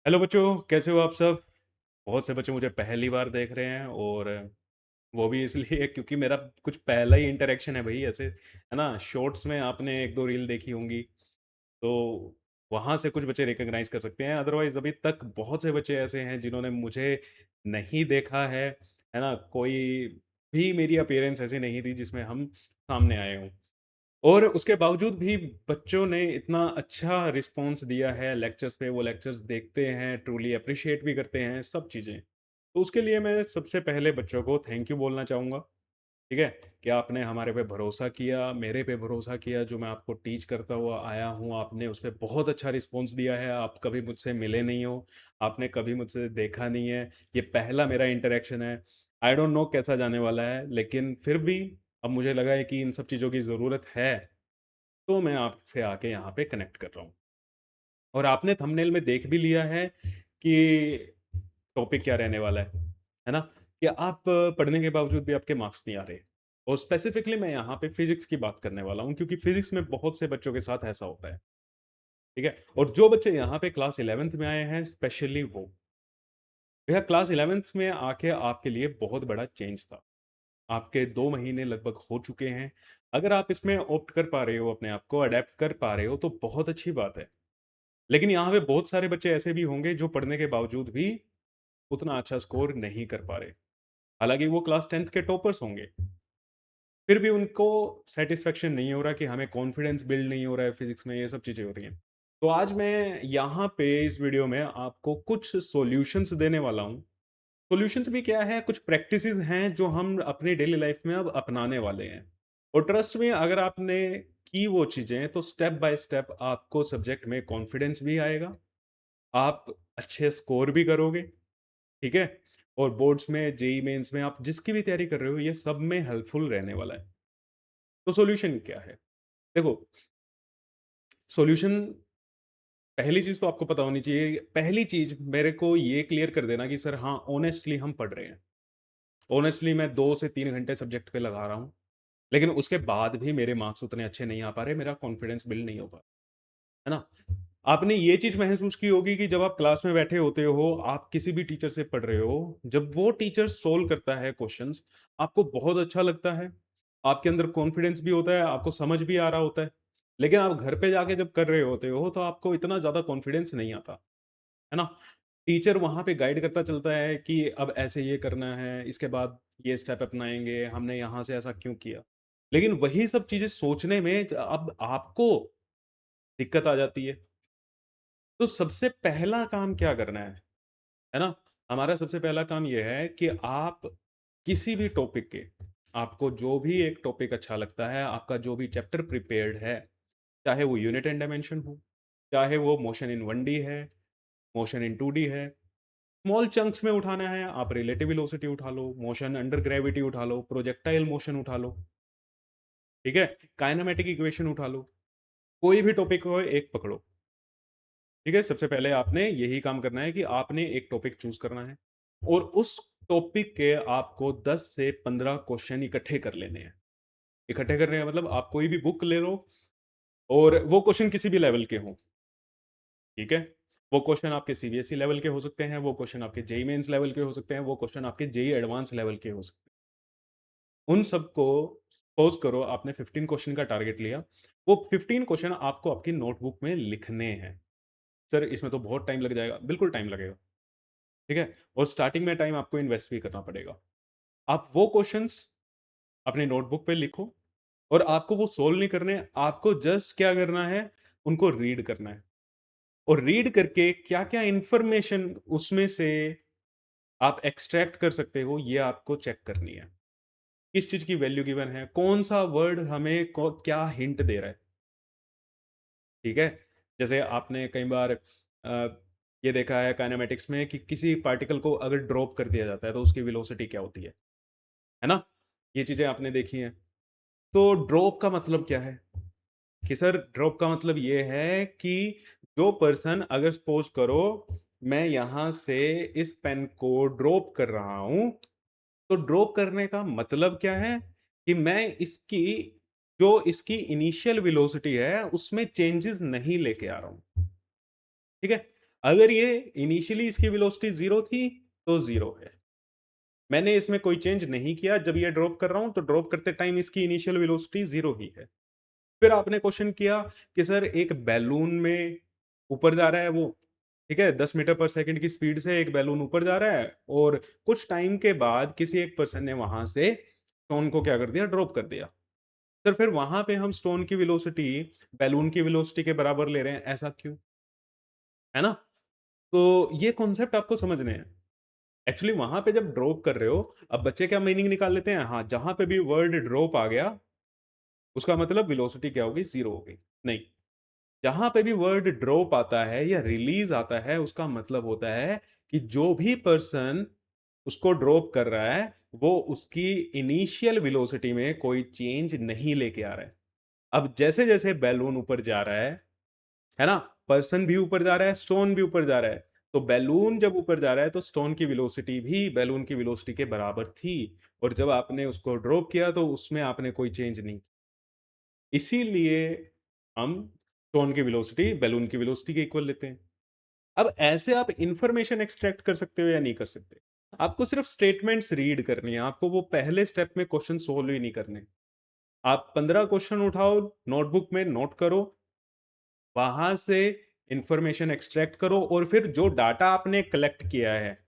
Hello बच्चों, कैसे हो आप सब? बहुत से बच्चे मुझे पहली बार देख रहे हैं और वो भी इसलिए क्योंकि मेरा कुछ पहला ही इंटरैक्शन है भई ऐसे, है ना? शॉर्ट्स में आपने 1-2 रील देखी होंगी, तो वहाँ से कुछ बच्चे रिकॉग्नाइज़ कर सकते हैं। अदरवाइज़ अभी तक बहुत से बच्चे ऐसे हैं जिन्होंने मुझे नहीं देखा है ना? कोई भी मेरी अपीयरेंस ऐसी नहीं थी जिसमें हम सामने आए हों। और उसके बावजूद भी बच्चों ने इतना अच्छा रिस्पॉन्स दिया है लेक्चर्स पे, वो लेक्चर्स देखते हैं, ट्रूली एप्रिशिएट भी करते हैं, सब चीज़ें। तो उसके लिए मैं सबसे पहले बच्चों को थैंक यू बोलना चाहूँगा, ठीक है? कि आपने हमारे पे भरोसा किया, मेरे पे भरोसा किया, जो मैं आपको टीच करता हुआ आया हूँ, आपने उस पे बहुत अच्छा रिस्पॉन्स दिया है। आप कभी मुझसे मिले नहीं हो, आपने कभी मुझसे देखा नहीं है, ये पहला मेरा इंटरैक्शन है। आई डोंट नो कैसा जाने वाला है, लेकिन फिर भी अब मुझे लगा है कि इन सब चीज़ों की ज़रूरत है। तो मैं आपसे आके यहाँ पे कनेक्ट कर रहा हूँ। और आपने थंबनेल में देख भी लिया है कि टॉपिक क्या रहने वाला है ना? कि आप पढ़ने के बावजूद भी आपके मार्क्स नहीं आ रहे। और स्पेसिफिकली मैं यहाँ पे फिज़िक्स की बात करने वाला हूँ क्योंकि फिज़िक्स में बहुत से बच्चों के साथ ऐसा होता है, ठीक है? और जो बच्चे यहाँ पे क्लास 11th में आए हैं स्पेशली वो, भैया क्लास 11th में आके आपके लिए बहुत बड़ा चेंज था। आपके 2 महीने लगभग हो चुके हैं। अगर आप इसमें ऑप्ट कर पा रहे हो, अपने आप को अडैप्ट कर पा रहे हो तो बहुत अच्छी बात है। लेकिन यहाँ पे बहुत सारे बच्चे ऐसे भी होंगे जो पढ़ने के बावजूद भी उतना अच्छा स्कोर नहीं कर पा रहे। हालाँकि वो क्लास 10th के टॉपर्स होंगे, फिर भी उनको सैटिस्फैक्शन नहीं हो रहा कि हमें कॉन्फिडेंस बिल्ड नहीं हो रहा है फिज़िक्स में, ये सब चीज़ें हो रही हैं। तो आज मैं यहाँ पे इस वीडियो में आपको कुछ सॉल्यूशंस देने वाला हूँ। सॉल्यूशंस भी क्या है, कुछ प्रैक्टिसेज़ हैं जो हम अपनी डेली लाइफ़ में अब अपनाने वाले हैं। और ट्रस्ट मी, अगर आपने की वो चीज़ें तो स्टेप बाय स्टेप आपको सब्जेक्ट में कॉन्फिडेंस भी आएगा, आप अच्छे स्कोर भी करोगे, ठीक है? और बोर्ड्स में, जेईई मेन्स में आप जिसकी भी तैयारी कर रहे हो, ये सब में हेल्पफुल रहने वाला है। तो सॉल्यूशन क्या है? देखो, सॉल्यूशन पहली चीज़ तो आपको पता होनी चाहिए। पहली चीज़ मेरे को ये क्लियर कर देना कि सर हाँ, ऑनेस्टली हम पढ़ रहे हैं। ऑनेस्टली मैं 2 से 3 घंटे सब्जेक्ट पे लगा रहा हूँ। लेकिन उसके बाद भी मेरे मार्क्स उतने अच्छे नहीं आ पा रहे, मेरा कॉन्फिडेंस बिल्ड नहीं हो पा रहा, है ना? आपने ये चीज़ महसूस की होगी कि जब आप क्लास में बैठे होते हो, आप किसी भी टीचर से पढ़ रहे हो, जब वो टीचर सोल्व करता है क्वेश्चन्स, आपको बहुत अच्छा लगता है, आपके अंदर कॉन्फिडेंस भी होता है, आपको समझ भी आ रहा होता है। लेकिन आप घर पे जाके जब कर रहे होते हो, तो आपको इतना ज़्यादा कॉन्फिडेंस नहीं आता, है ना? टीचर वहाँ पे गाइड करता चलता है कि अब ऐसे ये करना है, इसके बाद ये स्टेप अपनाएँगे, हमने यहाँ से ऐसा क्यों किया? लेकिन वही सब चीज़ें सोचने में अब आपको दिक्कत आ जाती है। तो सबसे पहला काम क्या करना है ना? हमारा सबसे पहला काम ये है कि आप किसी भी टॉपिक के, आपको जो भी एक टॉपिक अच्छा लगता है, आपका जो भी चैप्टर प्रिपेयर्ड है, चाहे वो यूनिट एंड डायमेंशन हो, चाहे वो मोशन इन 1D है, मोशन इन 2D है, स्मॉल चंक्स में उठाना है, आप रिलेटिव वेलोसिटी उठा लो, मोशन अंडर ग्रेविटी उठा लो, प्रोजेक्टाइल मोशन उठा लो, ठीक है? काइनेमैटिक इक्वेशन उठा लो, कोई भी टॉपिक हो, एक पकड़ो, ठीक है? सबसे पहले आपने यही काम करना है कि आपने एक टॉपिक चूज़ करना है और उस टॉपिक के आपको 10 से 15 क्वेश्चन इकट्ठे कर लेने हैं। इकट्ठे करने का मतलब आप कोई भी बुक ले लो और वो क्वेश्चन किसी भी लेवल के हों, ठीक है? वो क्वेश्चन आपके सीबीएसई लेवल के हो सकते हैं, वो क्वेश्चन आपके जेईई मेन्स लेवल के हो सकते हैं, वो क्वेश्चन आपके जेईई एडवांस लेवल के हो सकते हैं। उन सबको सपोज़ करो आपने 15 क्वेश्चन का टारगेट लिया, वो 15 क्वेश्चन आपको आपकी नोटबुक में लिखने हैं। सर इसमें तो बहुत टाइम लग जाएगा, बिल्कुल टाइम लगेगा। ठीक है? और स्टार्टिंग में टाइम आपको इन्वेस्ट भी करना पड़ेगा। आप वो क्वेश्चन्स अपनी नोटबुक पे लिखो और आपको वो सोल्व नहीं करने, आपको जस्ट क्या करना है, उनको रीड करना है। और रीड करके क्या-क्या इन्फॉर्मेशन उसमें से आप एक्सट्रैक्ट कर सकते हो, ये आपको चेक करनी है। किस चीज़ की वैल्यू गिवन है, कौन-सा वर्ड हमें क्या हिंट दे रहा है, ठीक है? जैसे आपने कई बार ये देखा है काइनेमैटिक्स में कि किसी पार्टिकल को अगर ड्रॉप कर दिया जाता है, तो उसकी वेलोसिटी क्या होती है ना? ये चीज़ें आपने देखी हैं। तो ड्रॉप का मतलब क्या है? कि सर ड्रॉप का मतलब ये है कि जो पर्सन, अगर सपोज़ करो मैं यहाँ से इस पेन को ड्रॉप कर रहा हूँ, तो ड्रॉप करने का मतलब क्या है? कि मैं इसकी जो इसकी इनिशियल वेलोसिटी है, उसमें चेंजेज़ नहीं लेके आ रहा हूँ। ठीक है? अगर ये इनिशियली इसकी वेलोसिटी 0 थी, तो 0 है। मैंने इसमें कोई चेंज नहीं किया, जब ये ड्रॉप कर रहा हूँ, तो ड्रॉप करते टाइम इसकी इनिशियल वेलोसिटी 0 ही है। फिर आपने क्वेश्चन किया कि सर एक बैलून में ऊपर जा रहा है वो, ठीक है? 10 मीटर पर सेकंड की स्पीड से एक बैलून ऊपर जा रहा है और कुछ टाइम के बाद किसी एक पर्सन ने वहाँ से स्टोन को क्या कर दिया, ड्रॉप कर दिया। सर फिर वहाँ पे हम स्टोन की वेलोसिटी बैलून की वेलोसिटी के बराबर ले रहे हैं, ऐसा क्यों? है ना? तो ये कॉन्सेप्ट आपको समझने हैं। एक्चुअली वहाँ पे जब ड्रॉप कर रहे हो, अब बच्चे क्या मीनिंग निकाल लेते हैं, हाँ, जहाँ पे भी वर्ड ड्रॉप आ गया, उसका मतलब वेलोसिटी क्या होगी, 0 हो गई। नहीं, जहाँ पे भी वर्ड ड्रॉप आता है या रिलीज़ आता है, उसका मतलब होता है कि जो भी पर्सन उसको ड्रॉप कर रहा है, वो उसकी इनिशियल वेलोसिटी में कोई चेंज नहीं लेके आ रहा है। अब जैसे-जैसे बैलून ऊपर जा रहा है ना? पर्सन भी ऊपर जा रहा है, स्टोन भी ऊपर जा रहा है। तो बैलून जब ऊपर जा रहा है, तो स्टोन की वेलोसिटी भी बैलून की वेलोसिटी के बराबर थी और जब आपने उसको ड्रॉप किया, तो उसमें आपने कोई चेंज नहीं। इसीलिए हम स्टोन की वेलोसिटी बैलून की वेलोसिटी के इक्वल लेते हैं। अब ऐसे आप इन्फॉर्मेशन एक्सट्रैक्ट कर सकते हो या नहीं कर सकते? आपको सिर्फ स्टेटमेंट्स रीड करनी है, आपको वो पहले स्टेप में क्वेश्चन सोल्व ही नहीं करने। आप 15 क्वेश्चन उठाओ, नोटबुक में नोट करो, वहाँ से इन्फॉर्मेशन एक्सट्रैक्ट करो और फिर जो डाटा आपने कलेक्ट किया है,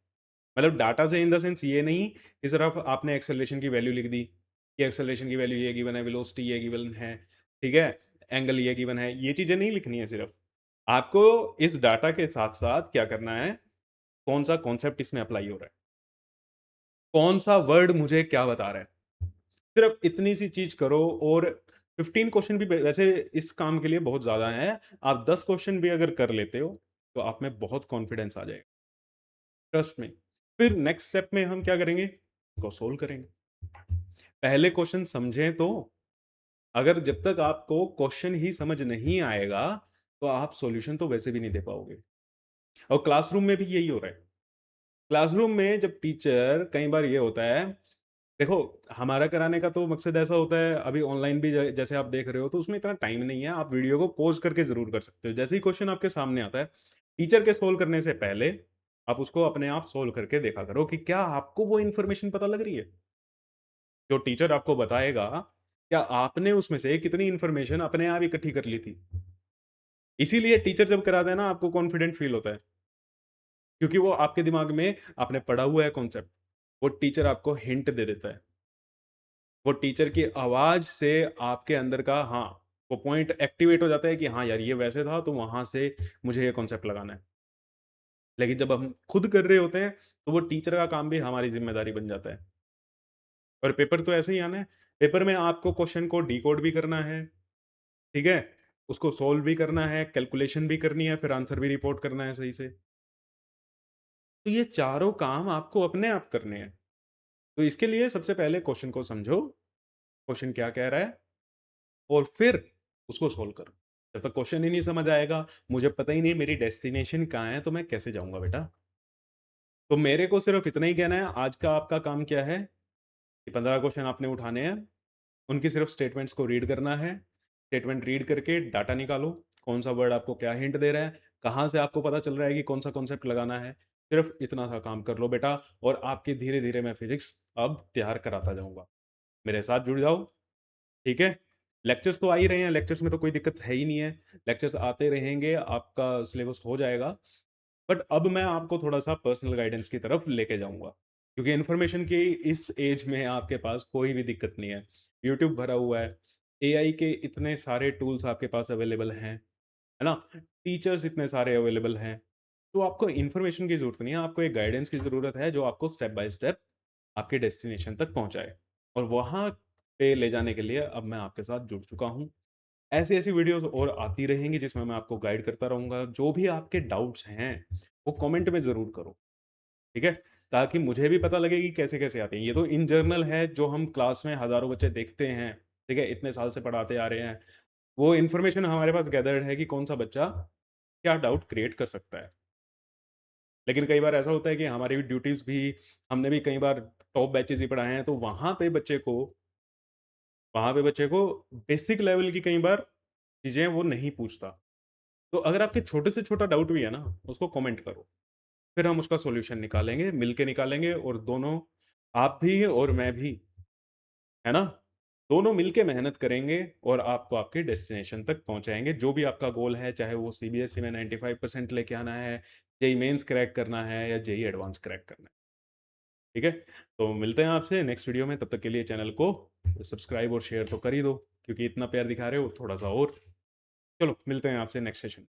मतलब डाटा से इन द सेंस ये नहीं कि सिर्फ आपने एक्सेलरेशन की वैल्यू लिख दी, कि एक्सेलरेशन की वैल्यू ये गिवन है, वेलोसिटी ये गिवन है, ठीक है? एंगल ये गिवन है, ये चीज़ें नहीं लिखनी है सिर्फ। आपको इस डाटा के साथ-साथ क्या करना है, कौन-सा कॉन्सेप्ट इसमें अप्लाई हो रहा है, कौन-सा वर्ड मुझे क्या बता रहा है। सिर्फ इतनी सी चीज़ करो और 15 क्वेश्चन भी वैसे इस काम के लिए बहुत ज़्यादा हैं। आप 10 क्वेश्चन भी अगर कर लेते हो, तो आप में बहुत कॉन्फिडेंस आ जाएगा, ट्रस्ट मी। फिर नेक्स्ट स्टेप में हम क्या करेंगे? इसको सोल्व करेंगे। पहले क्वेश्चन समझें तो, अगर जब तक आपको क्वेश्चन ही समझ नहीं आएगा, तो आप सॉल्यूशन तो वैसे भी नहीं दे पाओगे। और क्लासरूम में भी यही हो रहा है। क्लासरूम में जब टीचर कई बार ये होता है, देखो, हमारा कराने का तो मकसद ऐसा होता है, अभी ऑनलाइन भी जैसे आप देख रहे हो, तो उसमें इतना टाइम नहीं है, आप वीडियो को पॉज़ करके ज़रूर कर सकते हो। जैसे ही क्वेश्चन आपके सामने आता है, टीचर के सोल्व करने से पहले, आप उसको अपने आप सोल्व करके देखा करो कि क्या आपको वो इन्फॉर्मेशन पता लग रही है? जो टीचर आपको बताएगा, क्या आपने उसमें से कितनी इन्फॉर्मेशन अपने आप इकट्ठी कर ली थी? इसीलिए टीचर जब कराता है ना, आपको कॉन्फिडेंट फील होता है, क्योंकि वो आपके दिमाग में आपने पढ़ा हुआ है कॉन्सेप्ट, वो टीचर आपको हिंट दे देता है। वो टीचर की आवाज़ से आपके अंदर का, हाँ, वो पॉइंट एक्टिवेट हो जाता है कि हाँ यार, ये वैसे था, तो वहाँ से मुझे ये कॉन्सेप्ट लगाना है। लेकिन जब हम खुद कर रहे होते हैं, तो वो टीचर का काम भी हमारी ज़िम्मेदारी बन जाता है। और पेपर तो ऐसे ही आना है, पेपर में आपको क्वेश्चन को डिकोड भी करना है, ठीक है? उसको सोल्व भी करना है, कैलकुलेशन भी करनी है, फिर आंसर भी रिपोर्ट करना है सही से। तो ये चारों काम आपको अपने आप करने हैं। तो इसके लिए सबसे पहले क्वेश्चन को समझो, क्वेश्चन क्या कह रहा है, और फिर उसको सोल्व करो। जब तक क्वेश्चन ही नहीं समझ आएगा, मुझे पता ही नहीं मेरी डेस्टिनेशन कहाँ है, तो मैं कैसे जाऊँगा बेटा? तो मेरे को सिर्फ इतना ही कहना है, आज का आपका काम क्या है कि 15 क्वेश्चन आपने उठाने हैं, उनकी सिर्फ स्टेटमेंट्स को रीड करना है। स्टेटमेंट रीड करके डाटा निकालो, कौन-सा वर्ड आपको क्या हिंट दे रहा है, कहाँ से आपको पता चल रहा है कि कौन-सा कॉन्सेप्ट लगाना है। सिर्फ इतना सा काम कर लो बेटा, और आपकी धीरे-धीरे मैं फिज़िक्स अब तैयार कराता जाऊँगा। मेरे साथ जुड़ जाओ। ठीक है? लेक्चर्स तो आ ही रहे हैं, लेक्चर्स में तो कोई दिक्कत है ही नहीं है। लेक्चर्स आते रहेंगे, आपका सिलेबस हो जाएगा। बट अब मैं आपको थोड़ा-सा पर्सनल गाइडेंस की तरफ लेके जाऊँगा। क्योंकि इन्फॉर्मेशन की इस ऐज में आपके पास कोई भी दिक्कत नहीं है। यूट्यूब भरा हुआ है, एआई के इतने सारे टूल्स आपके पास अवेलेबल हैं, है ना? टीचर्स इतने सारे अवेलेबल हैं। तो आपको इन्फॉर्मेशन की ज़रूरत नहीं है, आपको एक गाइडेंस की ज़रूरत है, जो आपको स्टेप बाय स्टेप आपके डेस्टिनेशन तक पहुँचाए। और वहाँ पे ले जाने के लिए अब मैं आपके साथ जुड़ चुका हूँ। ऐसी-ऐसी वीडियोज़ और आती रहेंगी, जिसमें मैं आपको गाइड करता रहूँगा। जो भी आपके डाउट्स हैं, वो कमेंट में ज़रूर करो, ठीक है? ताकि मुझे भी पता लगे कि कैसे-कैसे आते हैं। ये तो इन जनरल है, जो हम क्लास में हज़ारों बच्चे देखते हैं, ठीक है? इतने साल से पढ़ाते आ रहे हैं। वो इन्फॉर्मेशन हमारे पास गैदर्ड है कि कौन-सा बच्चा क्या डाउट क्रिएट कर सकता है। लेकिन कई बार ऐसा होता है कि हमारी भी ड्यूटीज़ भी, हमने भी कई बार टॉप बैचेज़ ही पढ़ाए हैं, तो वहाँ पे बच्चे को बेसिक लेवल की कई बार चीज़ें वो नहीं पूछता। तो अगर आपके छोटे से छोटा डाउट भी है ना, उसको कमेंट करो। फिर हम उसका सॉल्यूशन निकालेंगे, मिल के निकालेंगे और दोनों आप भी और मैं भी, है ना? दोनों मिल के मेहनत करेंगे और आपको आपके डेस्टिनेशन तक पहुँचाएँगे। जो भी आपका गोल है, चाहे वो सीबीएसई में 95% लेके आना है, जेईई मेन्स क्रैक करना है या जेईई एडवांस क्रैक करना है। ठीक है? तो मिलते हैं आपसे नेक्स्ट वीडियो में, तब तक के लिए चैनल को सब्सक्राइब और शेयर तो कर ही दो, क्योंकि इतना प्यार दिखा रहे हो थोड़ा-सा और। चलो मिलते हैं आपसे नेक्स्ट सेशन।